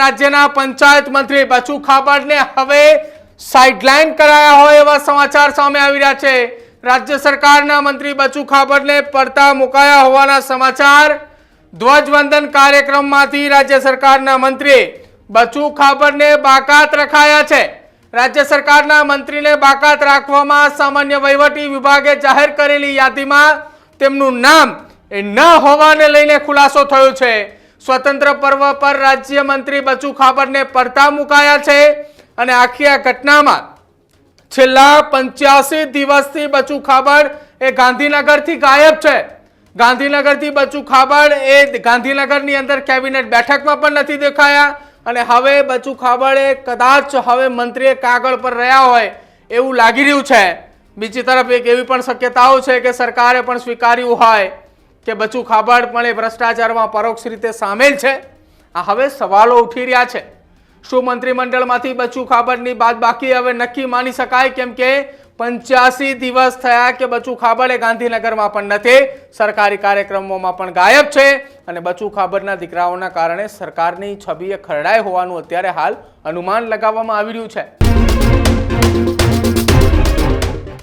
રાજ્યના પંચાયત મંત્રી બચુ ખાબડને હવે સાઇડલાઇન કરાયા હોય એવા સમાચાર સામે આવી રહ્યા છે। રાજ્ય સરકારના મંત્રી બચુ ખાબડને પડતા મુકાયા હોવાના સમાચાર। ધ્વજવંદન કાર્યક્રમમાંથી રાજ્ય સરકારના મંત્રી બચુ ખાબડને બાકાત રખાયા છે। રાજ્ય સરકારના મંત્રીને બાકાત રાખવામાં સામાન્ય વહીવટી વિભાગે જાહેર કરેલી યાદીમાં તેમનું નામ ન હોવાને લઈને ખુલાસો થયો છે। स्वतंत्र पर्व पर राज्य मंत्री बचू खाबड़ ने પડતા મુકાયા છે અને આખી આ ઘટનામાં છેલ્લા 85 દિવસથી બચુ ખાબડ એ ગાંધીનગરથી ગાયબ છે। ગાંધીનગરથી બચુ ખાબડ એ ગાંધીનગરની અંદર કેબિનેટ બેઠકમાં પણ નથી દેખાયા અને હવે બચુ ખાબડે કદાચ હવે મંત્રીએ કાગળ પર રહ્યા હોય એવું લાગી રહ્યું છે। બીજી તરફ એક એવી પણ શક્યતાઓ છે કે સરકારે પણ સ્વીકાર્યું હોય કે બચુ ખાબડ પણ એ ભ્રષ્ટાચારમાં પરોક્ષ રીતે સામેલ છે। આ હવે સવાલો ઉઠી રહ્યા છે। શું મંત્રીમંડળમાંથી બચુ ખાબડની બાદબાકી હવે નક્કી માની શકાય? કેમ કે 85 દિવસ થયા કે બચુ ખાબડ એ ગાંધીનગરમાં પણ નથી, સરકારી કાર્યક્રમોમાં પણ ગાયબ છે અને બચુ ખાબડના દીકરાઓના કારણે સરકારની છબી ખરડાઈ હોવાનું અત્યારે હાલ અનુમાન લગાવવામાં આવી રહ્યું છે।